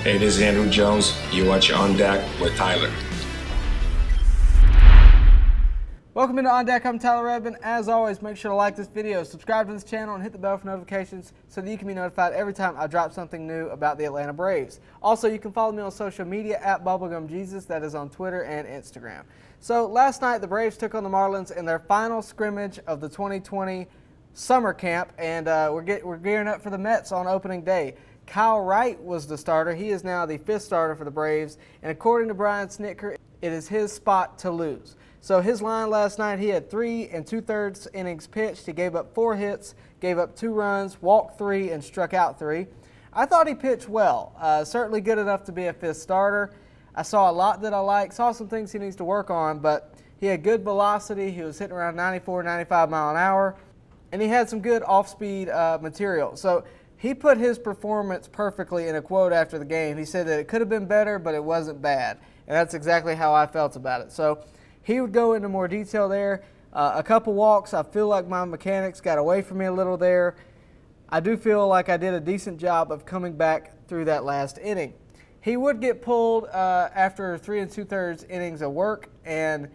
Hey, this is Andrew Jones. You watch On Deck with Tyler. Welcome into On Deck. I'm Tyler Redmond. As always, make sure to like this video, subscribe to this channel, and hit the bell for notifications so that you can be notified every time I drop something new about the Atlanta Braves. Also, you can follow me on social media at BubblegumJesus. That is on Twitter and Instagram. So last night, the Braves took on the Marlins in their final scrimmage of the 2020 summer camp, and we're gearing up for the Mets on opening day. Kyle Wright was the starter. He is now the fifth starter for the Braves, and according to Brian Snitker, it is his spot to lose. So his line last night, he had 3 2/3 innings pitched. He gave up 4 hits, gave up 2 runs, walked 3, and struck out 3. I thought he pitched well, certainly good enough to be a fifth starter. I saw a lot that I liked, saw some things he needs to work on, but he had good velocity. He was hitting around 94, 95 mile an hour, and he had some good off-speed material. So he put his performance perfectly in a quote after the game. He said that it could have been better, but it wasn't bad. And that's exactly how I felt about it. So he would go into more detail there. A couple walks, I feel like my mechanics got away from me a little there. I do feel like I did a decent job of coming back through that last inning. He would get pulled after 3 2/3 innings of work, and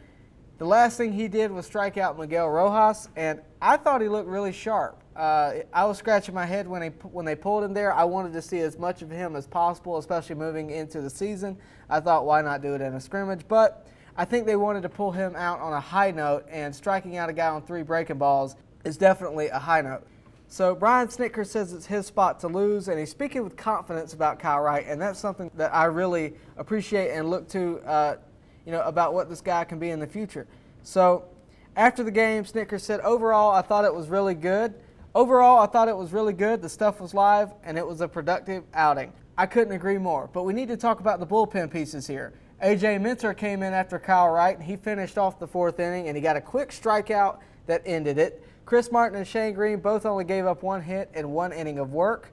the last thing he did was strike out Miguel Rojas, and I thought he looked really sharp. I was scratching my head when they pulled him there. I wanted to see as much of him as possible, especially moving into the season. I thought, why not do it in a scrimmage? But I think they wanted to pull him out on a high note, and striking out a guy on 3 breaking balls is definitely a high note. So Brian Snitker says it's his spot to lose, and he's speaking with confidence about Kyle Wright, and that's something that I really appreciate and look to, about what this guy can be in the future. So after the game, Snitker said, overall, I thought it was really good. The stuff was live, and it was a productive outing. I couldn't agree more, but we need to talk about the bullpen pieces here. A.J. Minter came in after Kyle Wright, and he finished off the 4th inning, and he got a quick strikeout that ended it. Chris Martin and Shane Green both only gave up 1 hit and 1 inning of work.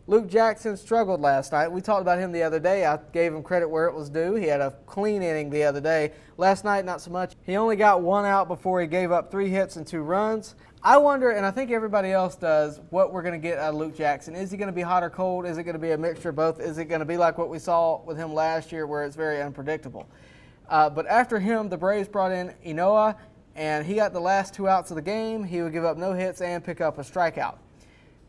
Luke Jackson struggled last night. We talked about him the other day. I gave him credit where it was due. He had a clean inning the other day. Last night, not so much. He only got 1 out before he gave up 3 hits and 2 runs. I wonder, and I think everybody else does, what we're going to get out of Luke Jackson. Is he going to be hot or cold? Is it going to be a mixture of both? Is it going to be like what we saw with him last year where it's very unpredictable? But after him, the Braves brought in Inoa, and he got the last 2 outs of the game. He would give up no hits and pick up a strikeout.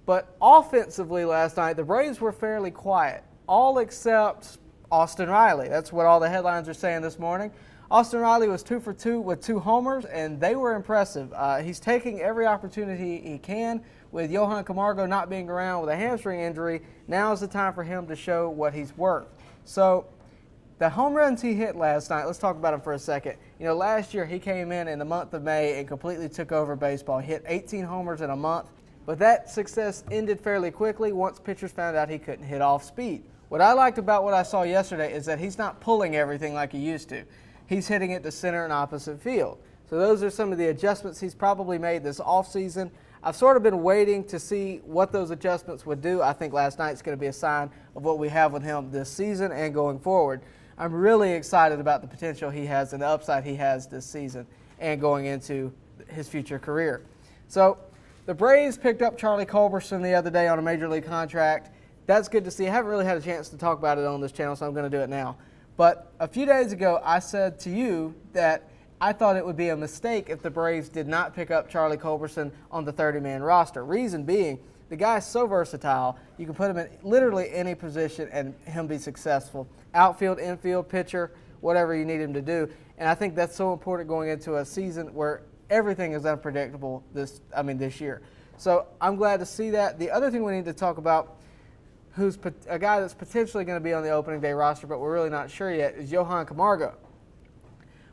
But offensively last night, the Braves were fairly quiet, all except Austin Riley. That's what all the headlines are saying this morning. Austin Riley was 2 for 2 with 2 homers, and they were impressive. He's taking every opportunity he can. With Johan Camargo not being around with a hamstring injury, now is the time for him to show what he's worth. So the home runs he hit last night, let's talk about him for a second. Last year he came in the month of May and completely took over baseball. He hit 18 homers in a month, but that success ended fairly quickly once pitchers found out he couldn't hit off speed. What I liked about what I saw yesterday is that he's not pulling everything like he used to. He's hitting it to center and opposite field. So those are some of the adjustments he's probably made this offseason. I've sort of been waiting to see what those adjustments would do. I think last night's going to be a sign of what we have with him this season and going forward. I'm really excited about the potential he has and the upside he has this season and going into his future career. So the Braves picked up Charlie Culberson the other day on a major league contract. That's good to see. I haven't really had a chance to talk about it on this channel, so I'm going to do it now. But a few days ago, I said to you that I thought it would be a mistake if the Braves did not pick up Charlie Culberson on the 30-man roster. Reason being, the guy's so versatile. You can put him in literally any position and him be successful. Outfield, infield, pitcher, whatever you need him to do. And I think that's so important going into a season where everything is unpredictable this year. So I'm glad to see that. The other thing we need to talk about, who's a guy that's potentially going to be on the opening day roster, but we're really not sure yet, is Johan Camargo.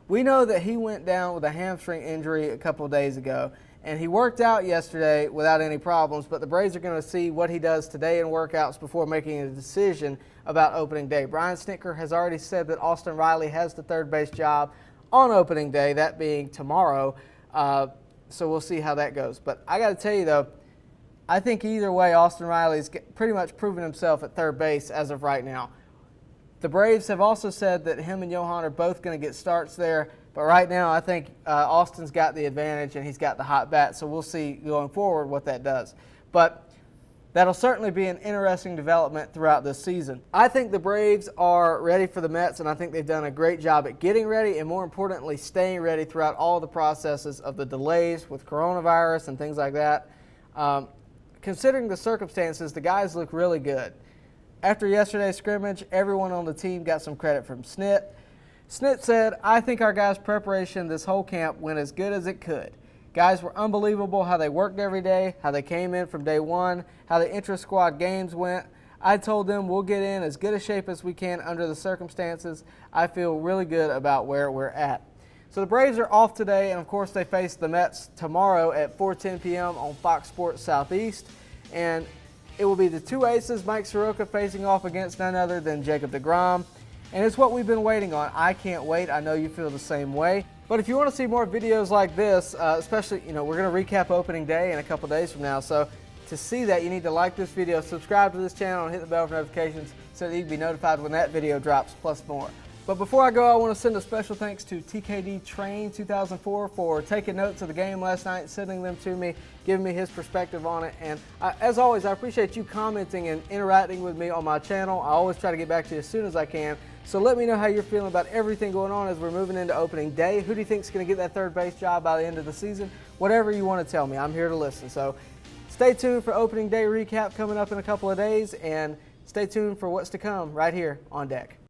We know that he went down with a hamstring injury a couple of days ago, and he worked out yesterday without any problems, but the Braves are going to see what he does today in workouts before making a decision about opening day. Brian Snitker has already said that Austin Riley has the third base job on opening day, that being tomorrow, so we'll see how that goes. But I got to tell you, though, I think either way, Austin Riley's pretty much proven himself at third base as of right now. The Braves have also said that him and Johan are both going to get starts there, but right now I think Austin's got the advantage and he's got the hot bat, so we'll see going forward what that does. But that'll certainly be an interesting development throughout this season. I think the Braves are ready for the Mets, and I think they've done a great job at getting ready and, more importantly, staying ready throughout all the processes of the delays with coronavirus and things like that. Considering the circumstances, the guys look really good. After yesterday's scrimmage, everyone on the team got some credit from Snit. Snit said, "I think our guys' preparation this whole camp went as good as it could. Guys were unbelievable how they worked every day, how they came in from day one, how the intra-squad games went. I told them we'll get in as good a shape as we can under the circumstances. I feel really good about where we're at." So the Braves are off today, and of course they face the Mets tomorrow at 4:10 p.m. on Fox Sports Southeast. And it will be the two aces, Mike Soroka, facing off against none other than Jacob deGrom. And it's what we've been waiting on. I can't wait. I know you feel the same way. But if you want to see more videos like this, especially, we're going to recap opening day in a couple days from now. So to see that, you need to like this video, subscribe to this channel, and hit the bell for notifications so that you can be notified when that video drops, plus more. But before I go, I want to send a special thanks to TKD Train 2004 for taking notes of the game last night, sending them to me, giving me his perspective on it. And as always, I appreciate you commenting and interacting with me on my channel. I always try to get back to you as soon as I can. So let me know how you're feeling about everything going on as we're moving into opening day. Who do you think is going to get that third base job by the end of the season? Whatever you want to tell me, I'm here to listen. So stay tuned for opening day recap coming up in a couple of days, and stay tuned for what's to come right here on deck.